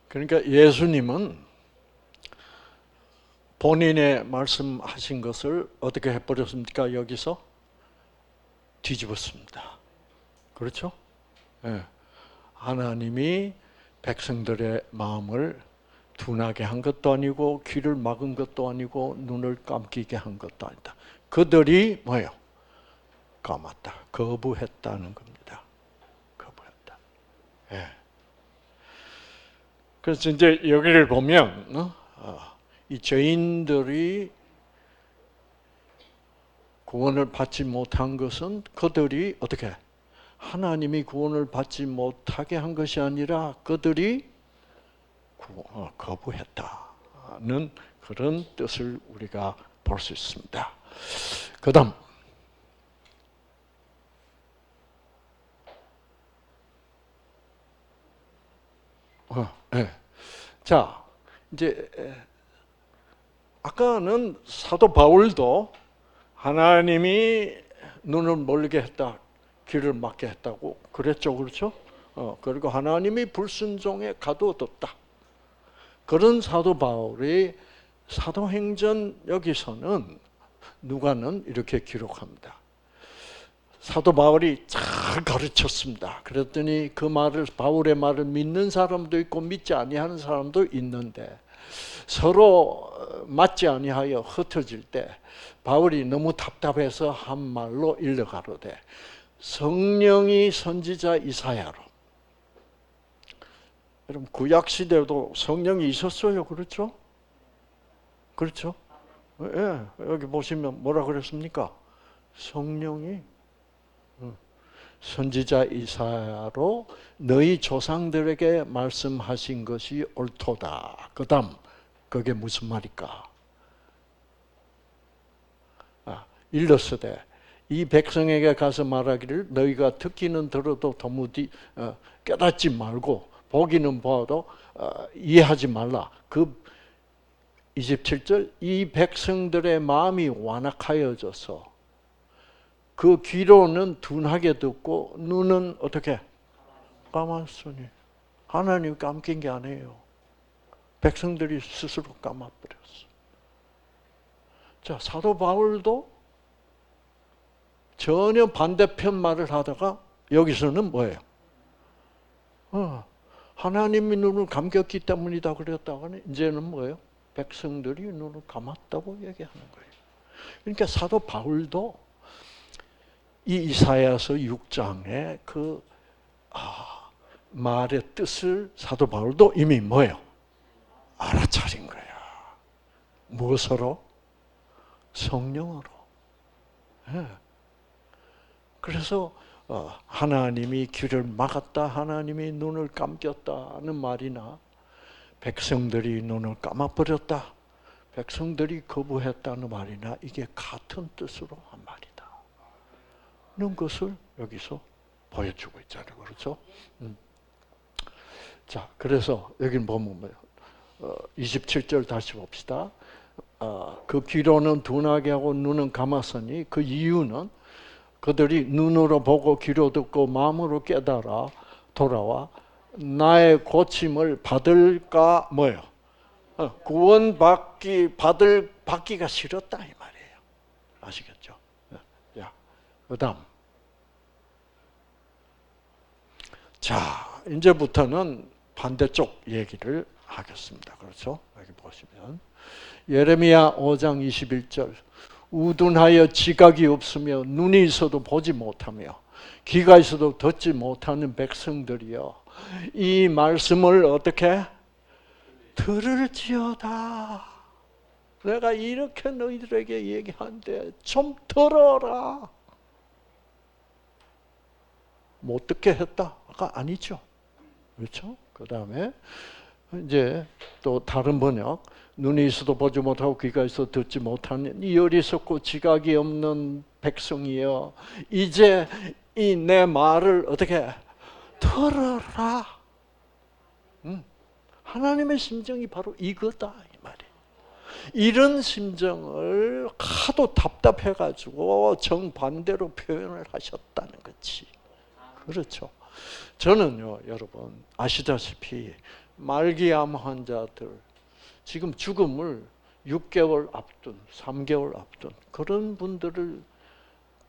그러니까 예수님은 본인의 말씀하신 것을 어떻게 해버렸습니까? 여기서 뒤집었습니다. 그렇죠? 예. 하나님이 백성들의 마음을 둔하게 한 것도 아니고 귀를 막은 것도 아니고 눈을 감기게 한 것도 아니다. 그들이 뭐예요? 까맣다. 거부했다는 겁니다. 거부했다. 예. 그래서 이제 여기를 보면 이 죄인들이 구원을 받지 못한 것은 그들이 어떻게 하나님이 구원을 받지 못하게 한 것이 아니라 그들이 거부했다는 그런 뜻을 우리가 볼 수 있습니다. 그 다음 네. 자, 이제 아까는 사도 바울도 하나님이 눈을 멀게 했다, 귀를 막게 했다고 그랬죠, 그렇죠? 그리고 하나님이 불순종에 가두었다. 그런 사도 바울이 사도행전 여기서는 누가는 이렇게 기록합니다. 사도 바울이 잘 가르쳤습니다. 그랬더니 그 말을 바울의 말을 믿는 사람도 있고 믿지 아니하는 사람도 있는데 서로 맞지 아니하여 흩어질 때 바울이 너무 답답해서 한 말로 일러가로되 성령이 선지자 이사야로. 여러분 구약 시대도 성령이 있었어요, 그렇죠? 그렇죠? 예, 여기 보시면 뭐라 그랬습니까? 성령이 선지자 이사야로 너희 조상들에게 말씀하신 것이 옳도다. 그 다음 그게 무슨 말일까? 일렀으되 이 백성에게 가서 말하기를 너희가 듣기는 들어도 도무지 깨닫지 말고 보기는 보아도 이해하지 말라. 그 27절 이 백성들의 마음이 완악하여져서 그 귀로는 둔하게 듣고 눈은 어떻게? 감았으니. 하나님 감긴 게 아니에요. 백성들이 스스로 감아버렸어. 자, 사도 바울도 전혀 반대편 말을 하다가 여기서는 뭐예요? 하나님이 눈을 감겼기 때문이다 그랬다가는 이제는 뭐예요? 백성들이 눈을 감았다고 얘기하는 거예요. 그러니까 사도 바울도 이 이사야서 6장의 그 말의 뜻을 사도 바울도 이미 뭐예요? 알아차린 거야. 무엇으로? 성령으로. 네. 그래서 하나님이 귀를 막았다, 하나님이 눈을 감겼다는 말이나 백성들이 눈을 감아버렸다, 백성들이 거부했다는 말이나 이게 같은 뜻으로 한 말이다. 는 것을 여기서 보여주고 있잖아요. 그렇죠? 자, 그래서 여기 보면 뭐예요? 27절 다시 봅시다. 그 귀로는 둔하게 하고 눈은 감았으니 그 이유는 그들이 눈으로 보고 귀로 듣고 마음으로 깨달아 돌아와 나의 고침을 받을까 뭐예요? 받기가 싫었다 이 말이에요. 아시겠죠? 자, 그다음. 자, 이제부터는 반대쪽 얘기를 하겠습니다. 그렇죠? 여기 보시면 예레미야 5장 21절 우둔하여 지각이 없으며 눈이 있어도 보지 못하며 귀가 있어도 듣지 못하는 백성들이여 이 말씀을 어떻게 들을지어다. 내가 이렇게 너희들에게 얘기하는데 좀 들어라. 못 듣게 했다가 아니죠. 그렇죠? 그 다음에 이제 또 다른 번역 눈이 있어도 보지 못하고 귀가 있어도 듣지 못하는 이 어리석고 지각이 없는 백성이여 이제 이 내 말을 어떻게 들어라. 하나님의 심정이 바로 이거다 이 말이에요. 이런 심정을 하도 답답해가지고 정반대로 표현을 하셨다는 거지. 그렇죠. 저는요, 여러분 아시다시피 말기암 환자들 지금 죽음을 6개월 앞둔, 3개월 앞둔 그런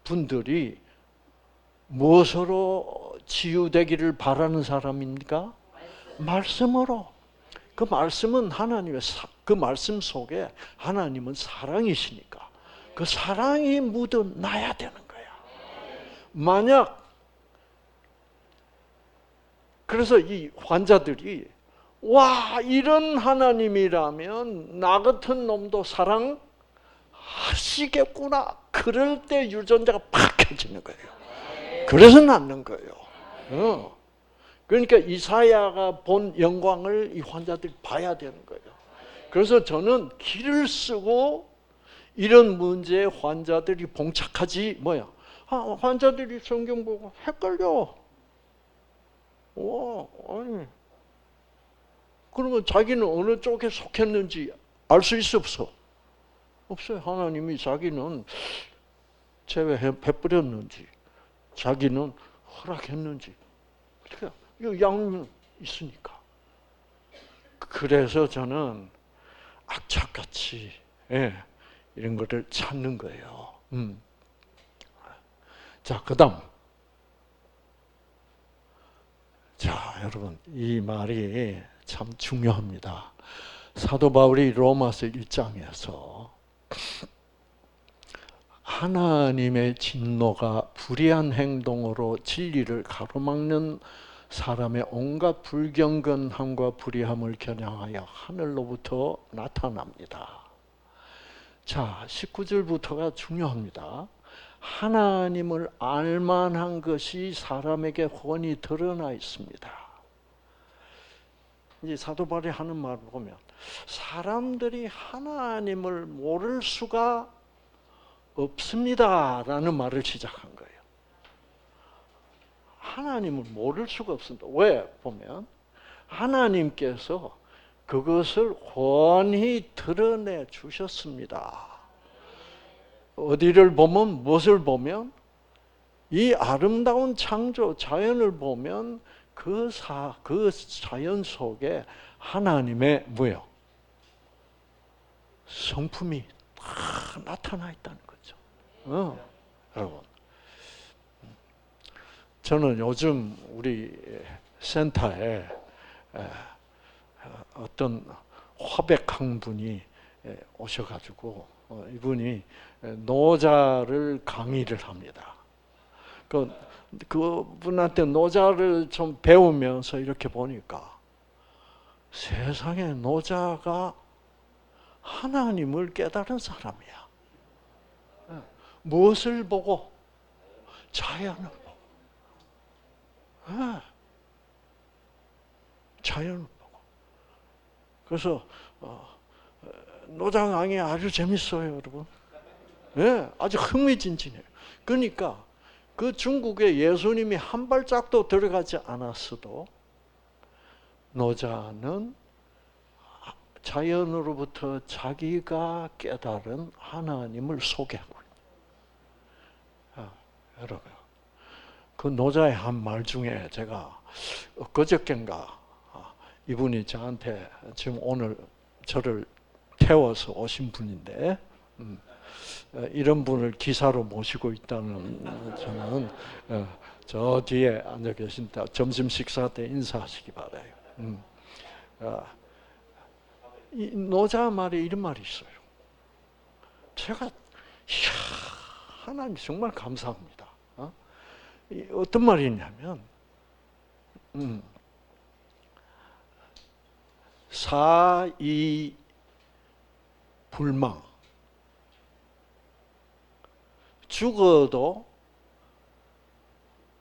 분들이 무엇으로 치유되기를 바라는 사람입니까? 말씀으로. 그 말씀은 그 말씀 속에 하나님은 사랑이시니까 그 사랑이 묻어나야 되는 거야. 만약 그래서 이 환자들이 와, 이런 하나님이라면 나 같은 놈도 사랑하시겠구나. 그럴 때 유전자가 팍 켜지는 거예요. 그래서 낫는 거예요. 그러니까 이사야가 본 영광을 이 환자들이 봐야 되는 거예요. 그래서 저는 기를 쓰고 이런 문제에 환자들이 봉착하지 환자들이 성경 보고 헷갈려. 아니. 그러면 자기는 어느 쪽에 속했는지 알 수 있어 없어? 없어요. 하나님이 자기는 제외해버렸는지 자기는 허락했는지 이 양면 있으니까. 그래서 저는 악착같이 이런 거를 찾는 거예요. 자, 그다음. 자, 여러분 이 말이 참 중요합니다. 사도 바울이 로마서 1장에서 하나님의 진노가 불의한 행동으로 진리를 가로막는 사람의 온갖 불경건함과 불의함을 겨냥하여 하늘로부터 나타납니다. 자, 19절부터가 중요합니다. 하나님을 알만한 것이 사람에게 훤히 드러나 있습니다. 이제 사도 바울이 하는 말을 보면 사람들이 하나님을 모를 수가 없습니다라는 말을 시작한 거예요. 하나님을 모를 수가 없습니다. 왜? 보면 하나님께서 그것을 훤히 드러내 주셨습니다. 어디를 보면 무엇을 보면 이 아름다운 창조 자연을 보면 그 자연 속에 하나님의 뭐요? 성품이 다 나타나 있다는 거죠. 여러분, 저는 요즘 우리 센터에 어떤 화백한 분이 오셔가지고 이분이 노자를 강의를 합니다. 그분한테 노자를 좀 배우면서 이렇게 보니까 세상에 노자가 하나님을 깨달은 사람이야. 무엇을 보고? 자연을 보고. 자연을 보고. 그래서 노자 강의 아주 재밌어요, 여러분. 아주 흥미진진해요. 그러니까 그 중국에 예수님이 한 발짝도 들어가지 않았어도 노자는 자연으로부터 자기가 깨달은 하나님을 소개하고 있어요. 여러분, 그 노자의 한 말 중에 제가 그저께인가 이분이 저한테 지금 오늘 저를 태워서 오신 분인데 이런 분을 기사로 모시고 있다는 저는 저 뒤에 앉아 계신다. 점심 식사 때 인사하시기 바라요. 이 노자 말에 이런 말이 있어요. 제가 하나님 정말 감사합니다. 어떤 말이 있냐면 사이 불망 죽어도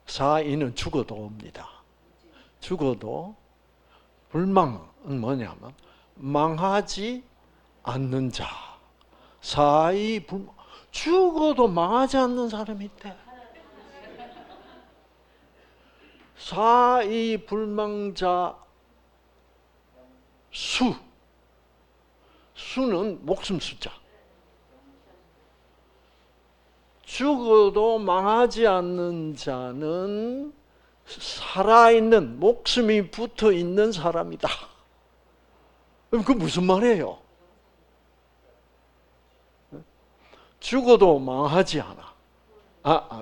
사이는 죽어도 옵니다. 죽어도 불망은 뭐냐면 망하지 않는 자. 사이 불망 죽어도 망하지 않는 사람이 있대. 사이 불망자 수는 목숨 숫자. 죽어도 망하지 않는 자는 살아있는, 목숨이 붙어 있는 사람이다. 그럼 무슨 말이에요? 죽어도 망하지 않아.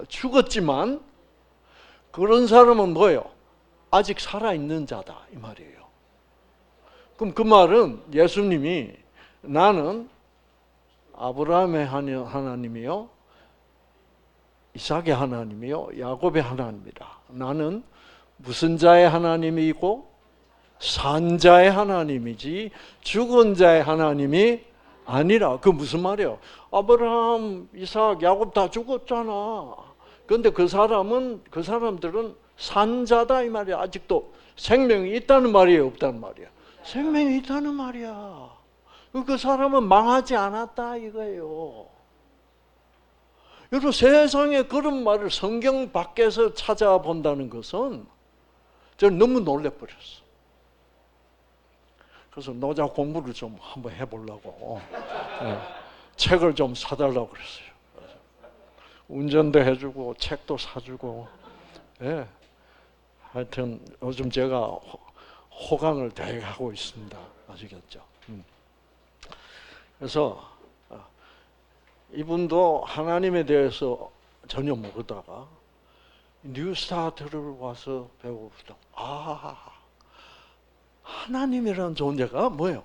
죽었지만 그런 사람은 뭐예요? 아직 살아있는 자다 이 말이에요. 그럼 그 말은 예수님이 나는 아브라함의 하나님이요, 이삭의 하나님이요, 야곱의 하나님이다. 나는 무슨 자의 하나님이고 산 자의 하나님이지 죽은 자의 하나님이 아니라. 그 무슨 말이에요? 아브라함, 이삭, 야곱 다 죽었잖아. 그런데 그 사람들은 산 자다 이 말이야. 아직도 생명이 있다는 말이에요, 없다는 말이야? 생명이 있다는 말이야. 그 사람은 망하지 않았다 이거예요. 여러분, 세상에 그런 말을 성경 밖에서 찾아본다는 것은 저는 너무 놀래버렸어. 그래서 노자 공부를 좀 한번 해보려고 책을 좀 사달라고 그랬어요. 운전도 해주고 책도 사주고. 하여튼 요즘 제가 호강을 되게 하고 있습니다. 아시겠죠? 그래서 이분도 하나님에 대해서 전혀 모르다가 뉴스타트를 와서 배워보다 하나님이라는 존재가 뭐예요?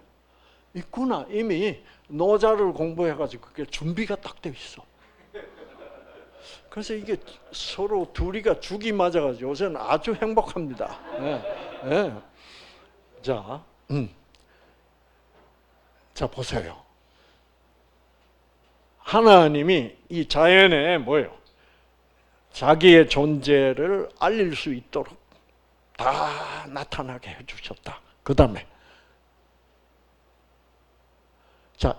있구나. 이미 노자를 공부해가지고 그게 준비가 딱 돼 있어. 그래서 이게 서로 둘이가 죽이 맞아가지고 요새는 아주 행복합니다. 자 보세요. 하나님이 이 자연에 뭐예요? 자기의 존재를 알릴 수 있도록 다 나타나게 해주셨다. 그 다음에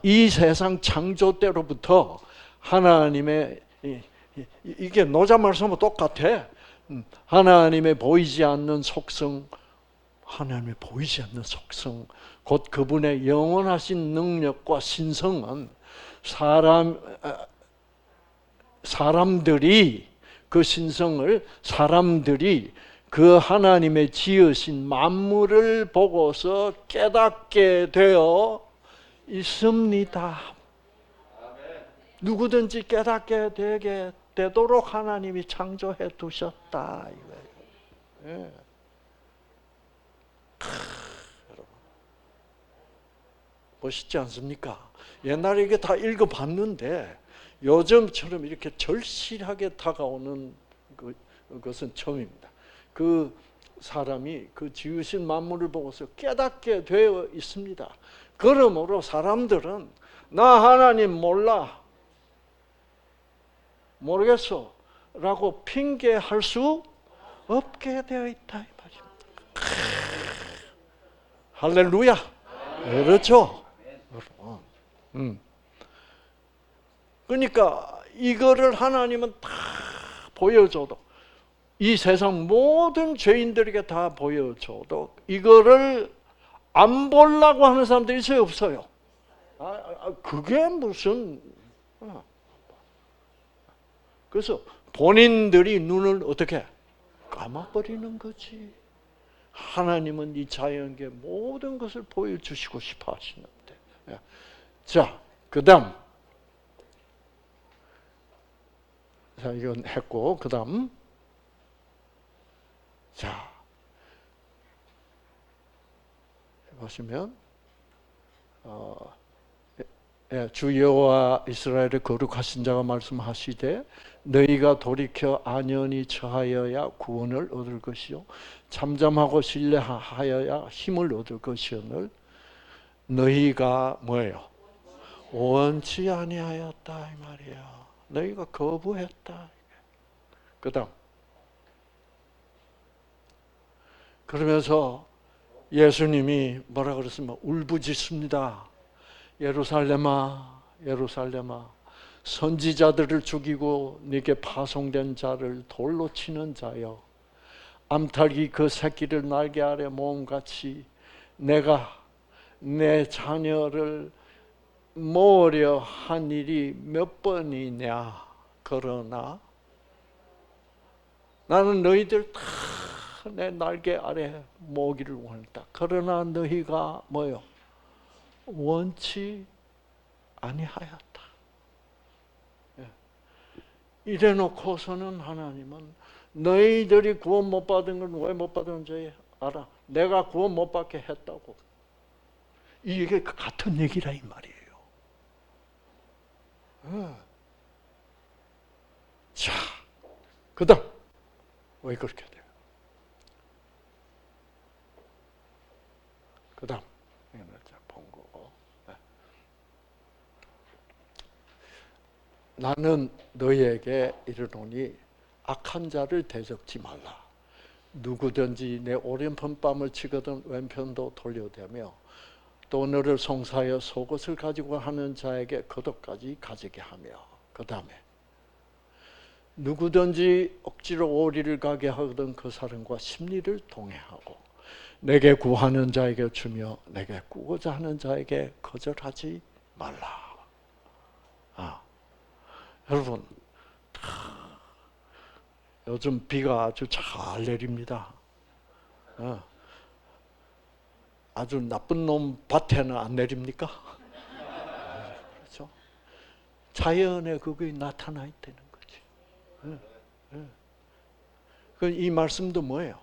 이 세상 창조 때로부터 하나님의 이게 노자 말씀하고 똑같아. 하나님의 보이지 않는 속성, 하나님의 보이지 않는 속성, 곧 그분의 영원하신 능력과 신성은 사람들이 그 신성을 사람들이 그 하나님의 지으신 만물을 보고서 깨닫게 되어 있습니다. 누구든지 깨닫게 되도록 하나님이 창조해 두셨다 이거예요. 여러분, 멋있지 않습니까? 옛날에 이게 다 읽어봤는데 요즘처럼 이렇게 절실하게 다가오는 것은 처음입니다. 그 사람이 그 지으신 만물을 보고서 깨닫게 되어 있습니다. 그러므로 사람들은 나 하나님 몰라, 모르겠어 라고 핑계할 수 없게 되어 있다 이 말입니다. 할렐루야. 그렇죠? 그러니까 이거를 하나님은 다 보여줘도, 이 세상 모든 죄인들에게 다 보여줘도 이거를 안 보려고 하는 사람들이 있어요, 없어요? 그게 무슨 그래서 본인들이 눈을 어떻게 감아버리는 거지. 하나님은 이 자연계 모든 것을 보여주시고 싶어 하시는데. 자, 그 다음. 자, 이건 했고, 그 다음. 자, 보시면, 주 여호와 이스라엘의 거룩하신 자가 말씀하시되 너희가 돌이켜 안연히 처하여야 구원을 얻을 것이요 잠잠하고 신뢰하여야 힘을 얻을 것이오늘 너희가 뭐예요? 원치 아니하였다 이 말이야. 너희가 거부했다. 그 다음 그러면서 예수님이 뭐라 그랬습니까? 울부짖습니다. 예루살렘아, 예루살렘아, 선지자들을 죽이고 네게 파송된 자를 돌로 치는 자여, 암탉이 그 새끼를 날개 아래 모음같이 내가 내 자녀를 모으려 한 일이 몇 번이냐. 그러나 나는 너희들 다 내 날개 아래 모으기를 원했다. 그러나 너희가 뭐요? 원치 아니하였다. 이래놓고서는 하나님은 너희들이 구원 못 받은 건 왜 못 받은지 알아? 내가 구원 못 받게 했다고. 이게 같은 얘기라 이 말이에요. 자, 그다음 왜 그렇게 돼요? 그다음 본 거고. 나는 너희에게 이르노니 악한 자를 대적지 말라. 누구든지 내 오른편 뺨을 치거든 왼편도 돌려대며 또 너를 송사하여 속옷을 가지고 하는 자에게 겉옷까지 가지게 하며, 그 다음에 누구든지 억지로 오리를 가게 하거든 그 사람과 심리를 동행하고 내게 구하는 자에게 주며 내게 꾸고자 하는 자에게 거절하지 말라. 여러분, 요즘 비가 아주 잘 내립니다. 아주 나쁜 놈 밭에는 안 내립니까? 그렇죠? 자연에 그게 나타나 있다는 거지. 이 말씀도 뭐예요?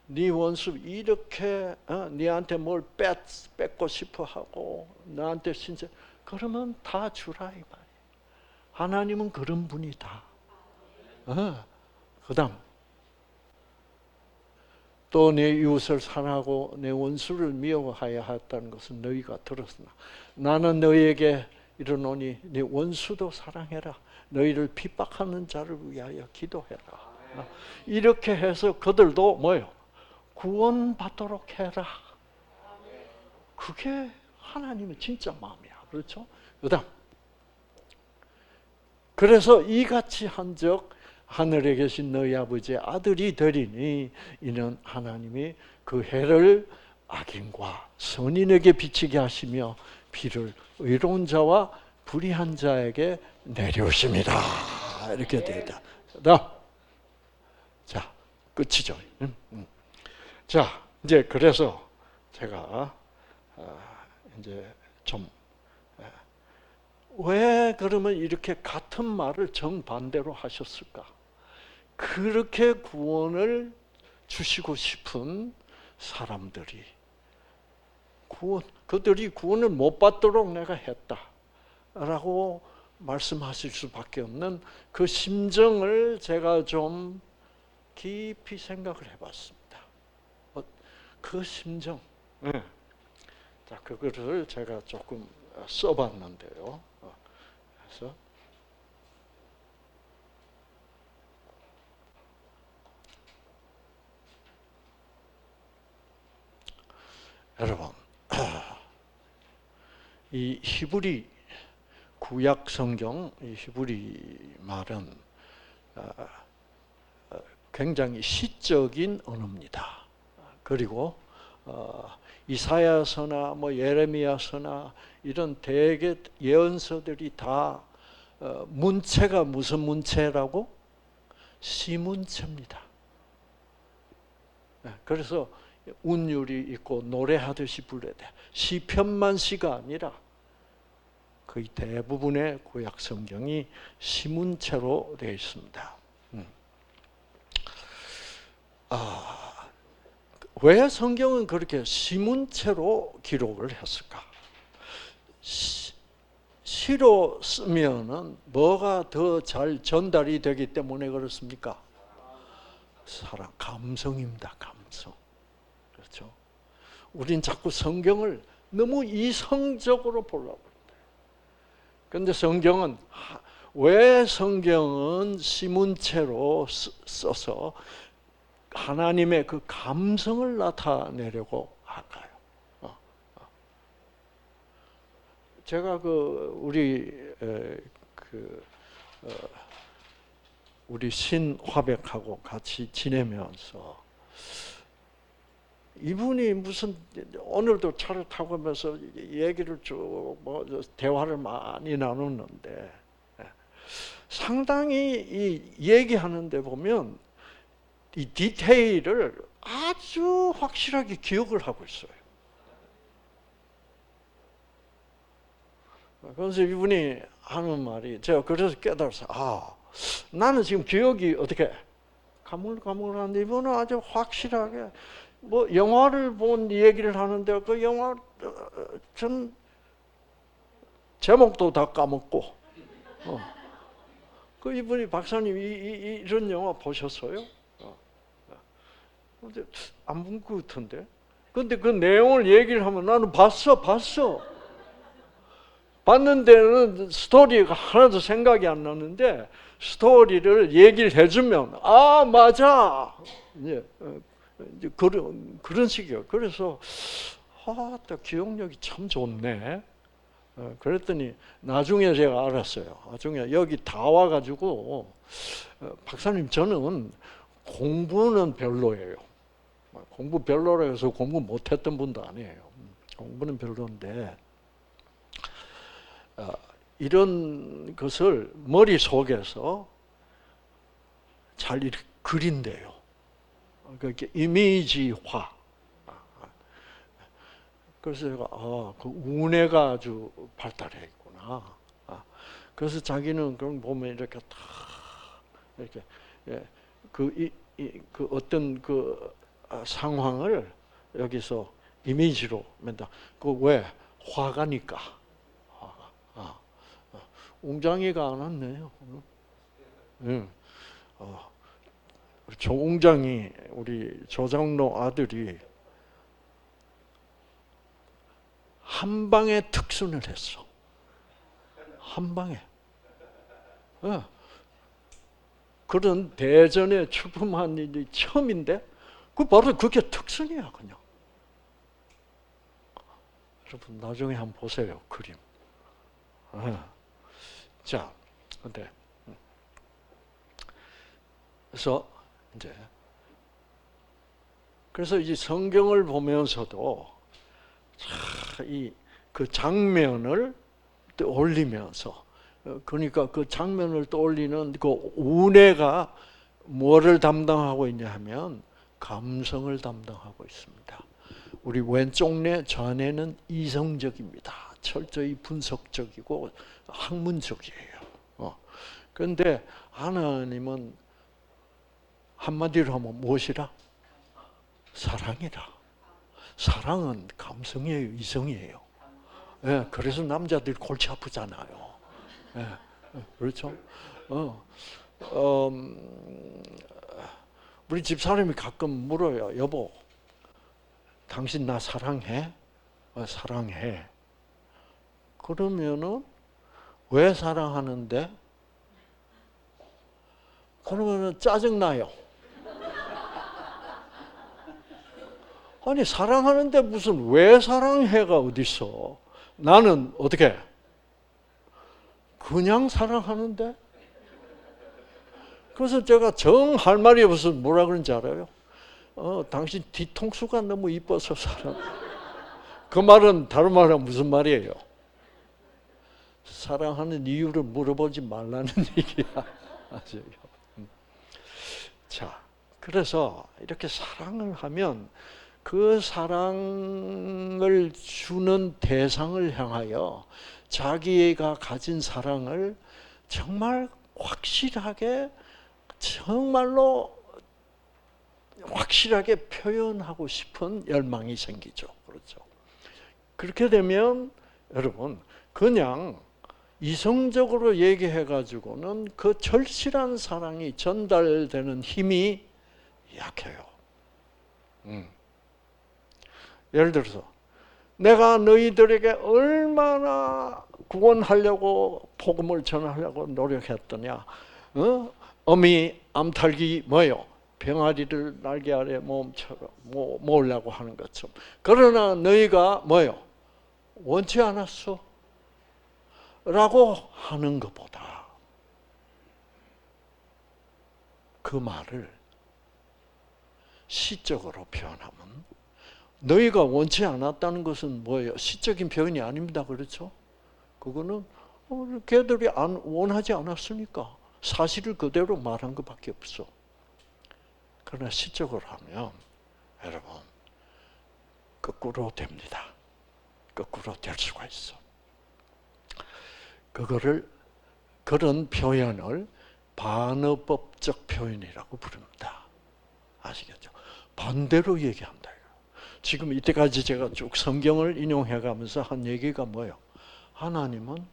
네 원수 이렇게 네한테 뭘 뺏고 싶어 하고 나한테 진짜 그러면 다 주라 이 말이에요. 하나님은 그런 분이다. 그다음 또 내 이웃을 사랑하고 내 원수를 미워하여 하였다는 것은 너희가 들었으나 나는 너희에게 이르노니 네 원수도 사랑해라. 너희를 핍박하는 자를 위하여 기도해라. 이렇게 해서 그들도 뭐예요? 구원받도록 해라. 그게 하나님의 진짜 마음이야. 그렇죠? 그다음 그래서 이같이 한즉 하늘에 계신 너희 아버지의 아들이 되리니 이는 하나님이 그 해를 악인과 선인에게 비치게 하시며 비를 의로운 자와 불의한 자에게 내려오십니다. 이렇게 되다. 자, 끝이죠. 자, 이제 그래서 제가 이제 좀 왜 그러면 이렇게 같은 말을 정반대로 하셨을까? 그렇게 구원을 주시고 싶은 사람들이 그들이 구원을 못 받도록 내가 했다라고 말씀하실 수밖에 없는 그 심정을 제가 좀 깊이 생각을 해봤습니다. 그 심정, 자 그거를 제가 조금 써봤는데요. 그래서 여러분, 이 히브리 구약 성경, 이 히브리 말은 굉장히 시적인 언어입니다. 그리고 이사야서나 뭐 예레미야서나 이런 대개 예언서들이 다 문체가 무슨 문체라고? 시문체입니다. 그래서 운율이 있고 노래하듯이 불러야 돼. 시편만 시가 아니라 거의 대부분의 구약 성경이 시문체로 되어 있습니다. 왜 성경은 그렇게 시문체로 기록을 했을까? 시로 쓰면은 뭐가 더 잘 전달이 되기 때문에 그렇습니까? 사랑, 감성입니다. 감성. 그렇죠? 우린 자꾸 성경을 너무 이성적으로 보려고 그런다. 그런데 성경은 왜 성경은 시문체로 써서 하나님의 그 감성을 나타내려고 할까요? 제가 우리 신화백하고 같이 지내면서 이분이 무슨 오늘도 차를 타고 가면서 얘기를 쭉 대화를 많이 나눴는데 상당히 이 얘기하는데 보면 이 디테일을 아주 확실하게 기억을 하고 있어요. 그래서 이분이 하는 말이 제가 그래서 깨달았어요. 나는 지금 기억이 어떻게 가물가물한데 이분은 아주 확실하게 영화를 본 얘기를 하는데 그 영화 전 제목도 다 까먹고 그 이분이 박사님 이런 영화 보셨어요? 근데 안 본 것 같은데. 근데 그 내용을 얘기를 하면 나는 봤어. 봤는데는 스토리가 하나도 생각이 안 나는데 스토리를 얘기를 해주면 맞아. 이제 그런 식이에요. 그래서 또 기억력이 참 좋네. 그랬더니 나중에 제가 알았어요. 나중에 여기 다 와가지고 박사님 저는 공부는 별로예요. 공부 별로라 해서 공부 못했던 분도 아니에요. 공부는 별로인데 이런 것을 머릿속에서 잘 그린대요. 그러니까 이미지화. 그래서 제가 그 우뇌가 아주 발달해 있구나. 그래서 자기는 그런 보면 이렇게 다 이렇게 그 어떤 그 상황을 여기서 이미지로 맨다. 그 왜 화가니까. 웅장이가 안 왔네요. 응. 조웅장이 우리 조장로 아들이 한 방에 특순을 했어. 한 방에. 그런 대전에 출품한 일이 처음인데 바로 그게 특순이야 그냥. 여러분 나중에 한번 보세요 그림. 자, 근데 그래서 이 성경을 보면서도 그 장면을 떠올리면서 그러니까 그 장면을 떠올리는 그 우뇌가 뭐를 담당하고 있냐 하면 감성을 담당하고 있습니다. 우리 왼쪽 뇌 좌뇌는 이성적입니다. 철저히 분석적이고 학문적이에요. 그런데 하나님은 한마디로 하면 무엇이라? 사랑이라. 사랑은 감성이에요, 이성이에요. 그래서 남자들이 골치 아프잖아요. 그렇죠? 우리 집사람이 가끔 물어요. 여보, 당신 나 사랑해? 사랑해. 그러면은 왜 사랑하는데? 그러면은 짜증나요. 아니 사랑하는데 무슨 왜 사랑해가 어딨어? 나는 어떻게? 그냥 사랑하는데? 그래서 제가 정 할 말이 없어서 뭐라 그런지 알아요? 당신 뒤통수가 너무 이뻐서 사랑. 그 말은 다른 말은 무슨 말이에요? 사랑하는 이유를 물어보지 말라는 얘기야. 아시죠? 자, 그래서 이렇게 사랑을 하면 그 사랑을 주는 대상을 향하여 자기가 가진 사랑을 정말 확실하게, 정말로 확실하게 표현하고 싶은 열망이 생기죠. 그렇죠? 그렇게 되면 여러분 그냥 이성적으로 얘기해가지고는 그 절실한 사랑이 전달되는 힘이 약해요. 예를 들어서 내가 너희들에게 얼마나 구원하려고 복음을 전하려고 노력했더냐. 어미 암탉이 뭐요? 병아리를 날개 아래 모음처럼 모으려고 하는 것처럼. 그러나 너희가 뭐요? 원치 않았어. 라고 하는 것보다 그 말을 시적으로 표현하면 너희가 원치 않았다는 것은 뭐예요? 시적인 표현이 아닙니다. 그렇죠? 그거는 걔들이 원하지 않았으니까 사실을 그대로 말한 것밖에 없어. 그러나 시적으로 하면 여러분 거꾸로 됩니다. 거꾸로 될 수가 있어. 그런 표현을 반어법적 표현이라고 부릅니다. 아시겠죠? 반대로 얘기한다. 지금 이때까지 제가 쭉 성경을 인용해가면서 한 얘기가 뭐예요? 하나님은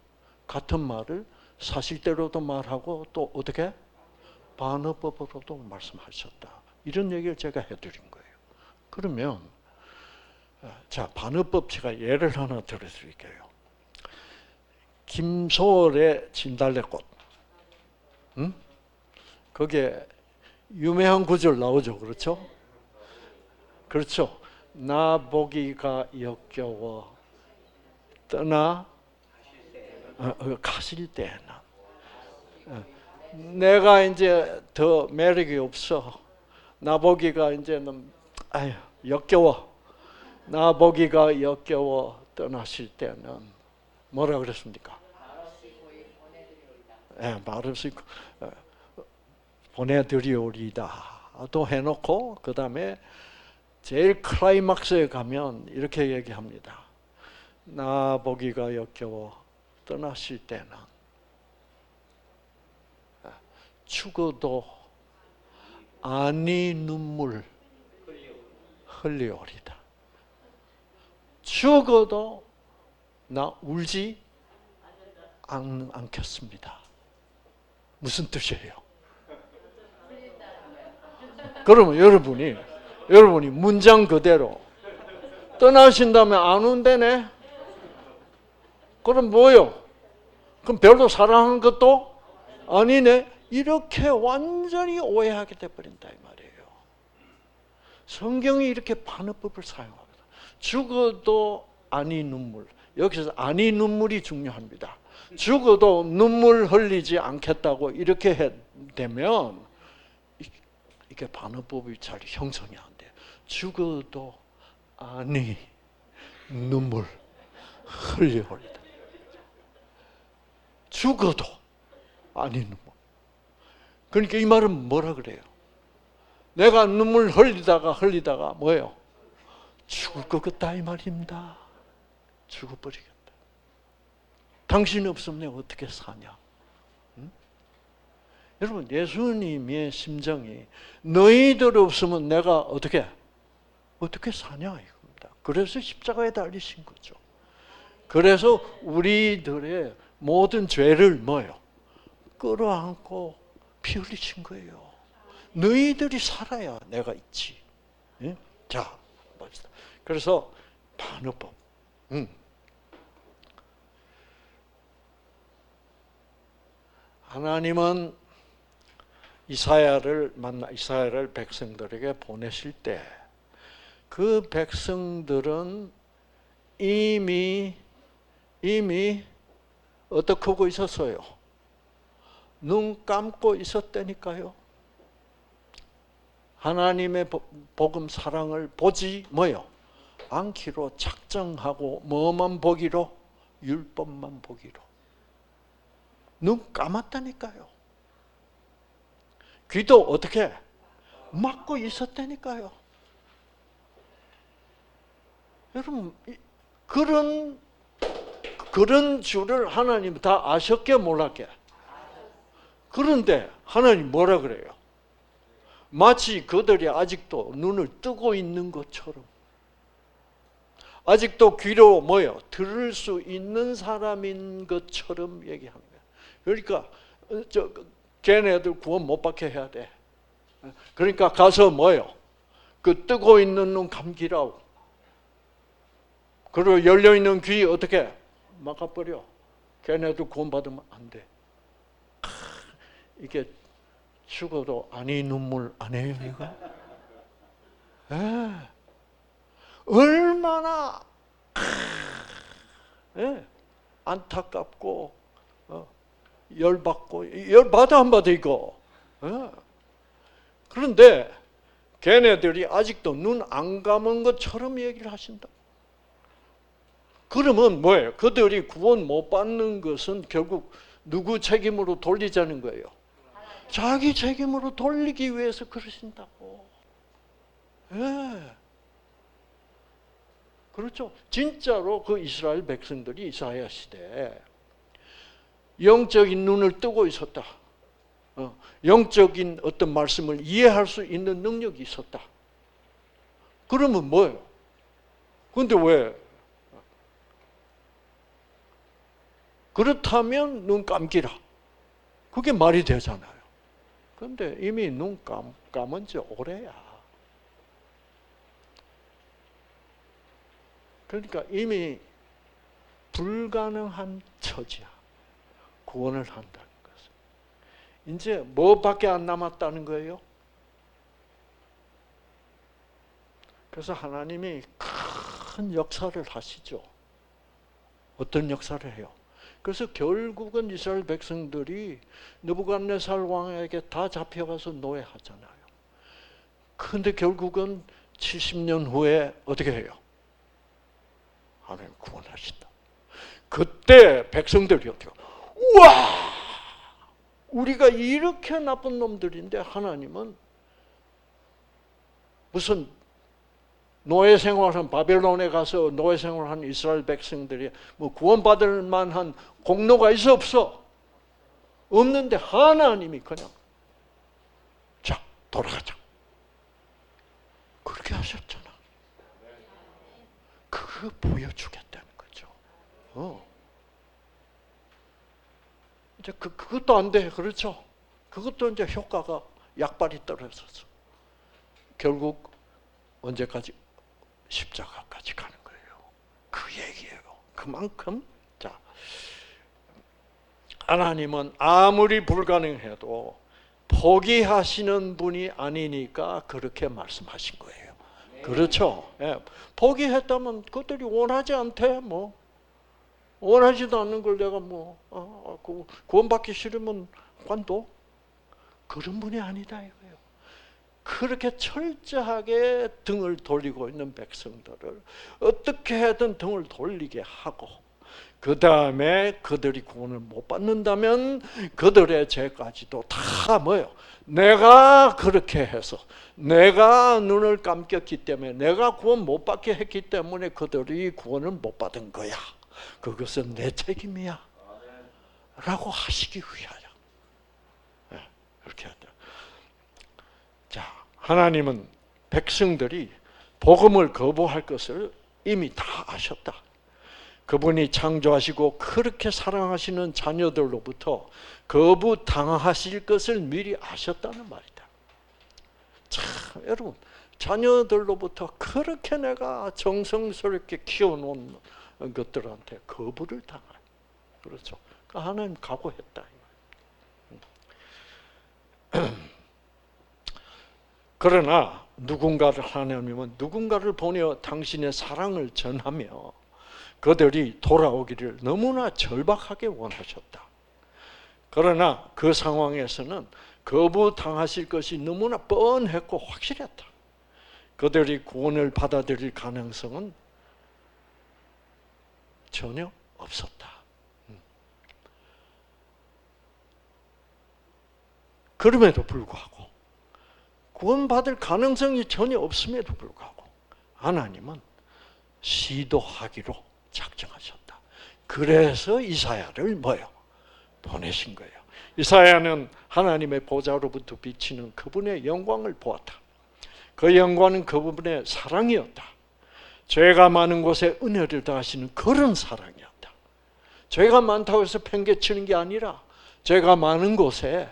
같은 말을 사실대로도 말하고 또 어떻게? 반어법으로도 말씀하셨다. 이런 얘기를 제가 해드린 거예요. 그러면 자, 반어법 제가 예를 하나 들어드릴게요. 김소월의 진달래꽃. 거기에 유명한 구절 나오죠. 그렇죠? 그렇죠. 나 보기가 역겨워 떠나 가실 때는 내가 이제 더 매력이 없어. 나 보기가 이제는 역겨워. 나 보기가 역겨워 떠나실 때는 뭐라 그랬습니까? 말없이 보내드리오리다. 또 해놓고 그 다음에 제일 클라이막스에 가면 이렇게 얘기합니다. 나 보기가 역겨워 떠나실 때는 죽어도 아니 눈물 흘리오리다. 죽어도 나 울지 않겠습니다. 무슨 뜻이에요? 그러면 여러분이 문장 그대로 떠나신다면 안 운대네? 그럼 뭐요? 그럼 별로 사랑하는 것도 아니네? 이렇게 완전히 오해하게 돼버린다 이 말이에요. 성경이 이렇게 반어법을 사용합니다. 죽어도 아니 눈물. 여기서 아니 눈물이 중요합니다. 죽어도 눈물 흘리지 않겠다고 이렇게 되면 이게 반어법이 잘 형성이 안 돼요. 죽어도 아니 눈물 흘리오리다. 죽어도 아니 눈물. 그러니까 이 말은 뭐라 그래요? 내가 눈물 흘리다가 뭐예요? 죽을 것 같다 이 말입니다. 죽어버리겠다. 당신 없으면 내가 어떻게 사냐? 응? 여러분 예수님의 심정이 너희들 없으면 내가 어떻게 사냐 이겁니다. 그래서 십자가에 달리신 거죠. 그래서 우리들의 모든 죄를 뭐예요? 끌어안고 피 흘리신 거예요. 너희들이 살아야 내가 있지. 예? 자, 봅시다. 그래서 반어법. 하나님은 이사야를 백성들에게 보내실 때 그 백성들은 이미 어떻게 하고 있었어요? 눈 감고 있었다니까요. 하나님의 복음 사랑을 보지 뭐요? 않기로 작정하고 뭐만 보기로? 율법만 보기로. 눈 감았다니까요. 귀도 어떻게? 막고 있었다니까요. 여러분 그런 줄을 하나님 다 아셨게 몰랐게? 그런데 하나님 뭐라 그래요? 마치 그들이 아직도 눈을 뜨고 있는 것처럼 아직도 귀로 뭐요? 들을 수 있는 사람인 것처럼 얘기합니다. 그러니까 걔네들 구원 못 받게 해야 돼. 그러니까 가서 뭐요? 그 뜨고 있는 눈 감기라고. 그리고 열려 있는 귀 어떻게 막아버려? 걔네들 구원 받으면 안 돼. 이게 죽어도 아니 눈물 아니에요 이거? 얼마나 안타깝고 열받고 열받아 안 받아 이거. 그런데 걔네들이 아직도 눈 안 감은 것처럼 얘기를 하신다. 그러면 뭐예요? 그들이 구원 못 받는 것은 결국 누구 책임으로 돌리자는 거예요? 자기 책임으로 돌리기 위해서 그러신다고. 예. 그렇죠. 진짜로 그 이스라엘 백성들이 이사야 시대에 영적인 눈을 뜨고 있었다. 영적인 어떤 말씀을 이해할 수 있는 능력이 있었다. 그러면 뭐예요? 근데 왜? 그렇다면 눈 감기라. 그게 말이 되잖아요. 근데 이미 눈 감은 지 오래야. 그러니까 이미 불가능한 처지야. 구원을 한다는 것은. 이제 뭐밖에 안 남았다는 거예요? 그래서 하나님이 큰 역사를 하시죠. 어떤 역사를 해요? 그래서 결국은 이스라엘 백성들이 느부갓네살 왕에게 다 잡혀가서 노예하잖아요. 그런데 결국은 70년 후에 어떻게 해요? 하나님 구원하신다. 그때 백성들이 어떻게 해요? 우와! 우리가 이렇게 나쁜 놈들인데 하나님은 무슨 노예 생활한 바벨론에 가서 노예 생활한 이스라엘 백성들이 뭐 구원받을 만한 공로가 있어 없어? 없는데 하나님이 그냥 자 돌아가자 그렇게 하셨잖아. 그거 보여주겠다는 거죠. 이제 그것도 안 돼, 그렇죠? 그것도 이제 효과가 약발이 떨어져서 결국 언제까지? 십자가까지 가는 거예요. 그 얘기예요. 그만큼 자 하나님은 아무리 불가능해도 포기하시는 분이 아니니까 그렇게 말씀하신 거예요. 그렇죠? 예. 포기했다면 그들이 원하지 않대 뭐 원하지도 않는 걸 내가 뭐 구원받기 싫으면 관둬? 그런 분이 아니다 이거예요. 그렇게 철저하게 등을 돌리고 있는 백성들을 어떻게든 등을 돌리게 하고 그 다음에 그들이 구원을 못 받는다면 그들의 죄까지도 다 뭐예요? 내가 그렇게 해서 내가 눈을 감겼기 때문에 내가 구원 못 받게 했기 때문에 그들이 구원을 못 받은 거야. 그것은 내 책임이야 라고 하시기 위하여 그렇게 하다. 자, 하나님은 백성들이 복음을 거부할 것을 이미 다 아셨다. 그분이 창조하시고 그렇게 사랑하시는 자녀들로부터 거부당하실 것을 미리 아셨다는 말이다. 참, 여러분, 자녀들로부터 그렇게 내가 정성스럽게 키워놓은 것들한테 거부를 당할. 그렇죠. 하나님 각오했다. 그러나 하나님은 누군가를 보내어 당신의 사랑을 전하며 그들이 돌아오기를 너무나 절박하게 원하셨다. 그러나 그 상황에서는 거부당하실 것이 너무나 뻔했고 확실했다. 그들이 구원을 받아들일 가능성은 전혀 없었다. 그럼에도 불구하고 구원받을 가능성이 전혀 없음에도 불구하고 하나님은 시도하기로 작정하셨다. 그래서 이사야를 보내신 거예요. 이사야는 하나님의 보좌로부터 비치는 그분의 영광을 보았다. 그 영광은 그분의 사랑이었다. 죄가 많은 곳에 은혜를 더하시는 그런 사랑이었다. 죄가 많다고 해서 팽개치는 게 아니라 죄가 많은 곳에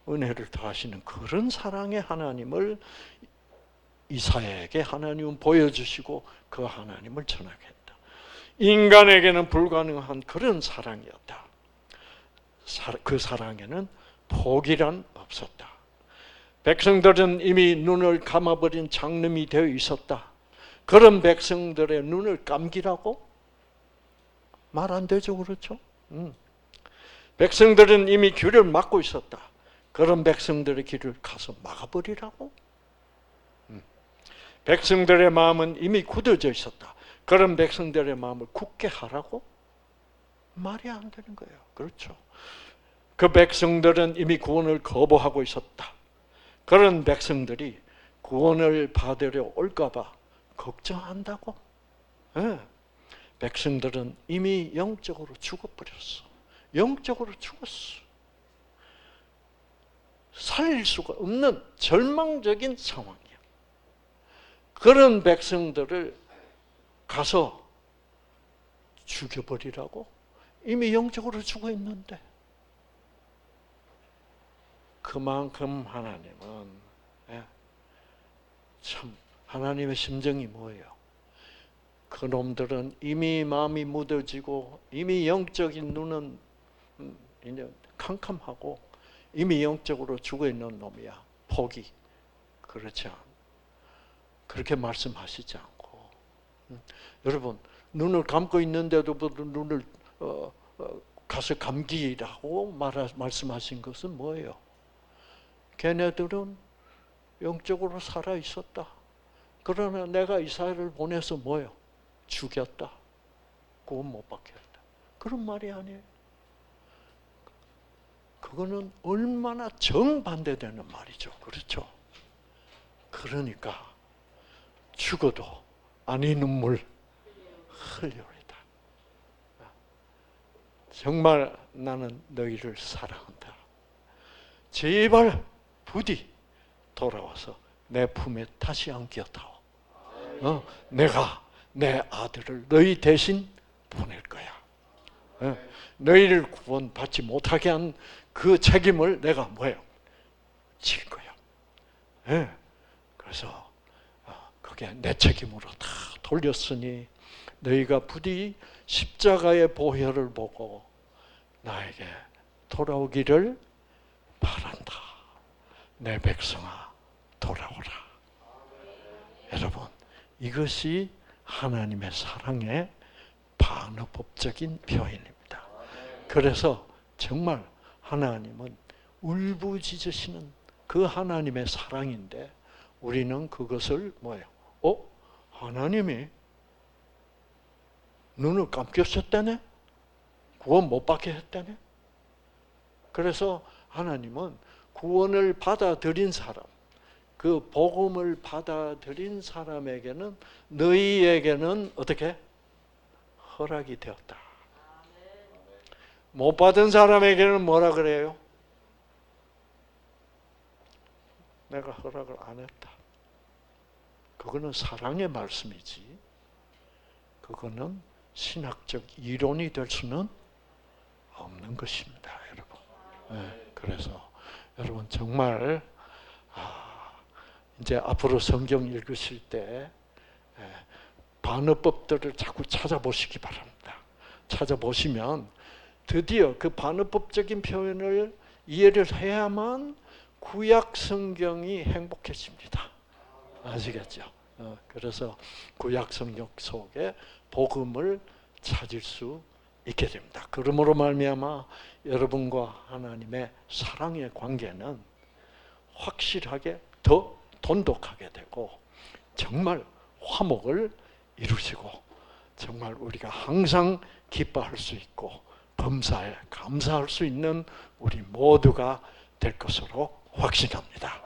은혜를 더하시는 그런 사랑의 하나님을 이사야에게 하나님은 보여주시고 그 하나님을 전하게 했다. 인간에게는 불가능한 그런 사랑이었다. 그 사랑에는 포기란 없었다. 백성들은 이미 눈을 감아버린 장름이 되어 있었다. 그런 백성들의 눈을 감기라고? 말 안 되죠, 그렇죠? 백성들은 이미 귀를 막고 있었다. 그런 백성들의 길을 가서 막아버리라고? 백성들의 마음은 이미 굳어져 있었다. 그런 백성들의 마음을 굳게 하라고? 말이 안 되는 거예요. 그렇죠. 그 백성들은 이미 구원을 거부하고 있었다. 그런 백성들이 구원을 받으려 올까봐 걱정한다고? 네. 백성들은 이미 영적으로 죽어버렸어. 영적으로 죽었어. 살릴 수가 없는 절망적인 상황이야. 그런 백성들을 가서 죽여버리라고? 이미 영적으로 죽어 있는데. 그만큼 하나님은 참 하나님의 심정이 뭐예요? 그놈들은 이미 마음이 묻어지고 이미 영적인 눈은 이제 캄캄하고 이미 영적으로 죽어있는 놈이야. 포기. 그렇지 않아. 그렇게 말씀하시지 않고. 여러분, 눈을 감고 있는데도 눈을 가서 감기라고 말씀하신 것은 뭐예요? 걔네들은 영적으로 살아 있었다. 그러나 내가 이스라엘을 보내서 뭐예요? 죽였다. 구원 못 받게 했다. 그런 말이 아니에요. 그거는 얼마나 정반대되는 말이죠. 그렇죠? 그러니까 죽어도 아니 눈물 흘려리다. 정말 나는 너희를 사랑한다. 제발 부디 돌아와서 내 품에 다시 안겨다오. 내가 내 아들을 너희 대신 보낼 거야. 너희를 구원받지 못하게 한 그 책임을 내가 뭐예요? 질 거야. 그래서 그게 내 책임으로 다 돌렸으니 너희가 부디 십자가의 보혈을 보고 나에게 돌아오기를 바란다. 내 백성아 돌아오라. 여러분, 이것이 하나님의 사랑의 반어법적인 표현입니다. 그래서 정말 하나님은 울부짖으시는 그 하나님의 사랑인데 우리는 그것을 뭐예요? 하나님이 눈을 감겼었다네? 구원 못 받게 했다네? 그래서 하나님은 구원을 받아들인 사람, 그 복음을 받아들인 사람에게는 너희에게는 어떻게? 허락이 되었다. 못 받은 사람에게는 뭐라 그래요? 내가 허락을 안 했다. 그거는 사랑의 말씀이지. 그거는 신학적 이론이 될 수는 없는 것입니다, 여러분. 그래서 여러분 정말 이제 앞으로 성경 읽으실 때 반어법들을 자꾸 찾아보시기 바랍니다. 찾아보시면 드디어 그 반어법적인 표현을 이해를 해야만 구약 성경이 행복해집니다. 아시겠죠? 그래서 구약 성경 속에 복음을 찾을 수 있게 됩니다. 그러므로 말미암아 여러분과 하나님의 사랑의 관계는 확실하게 더 돈독하게 되고 정말 화목을 이루시고 정말 우리가 항상 기뻐할 수 있고 범사에 감사할 수 있는 우리 모두가 될 것으로 확신합니다.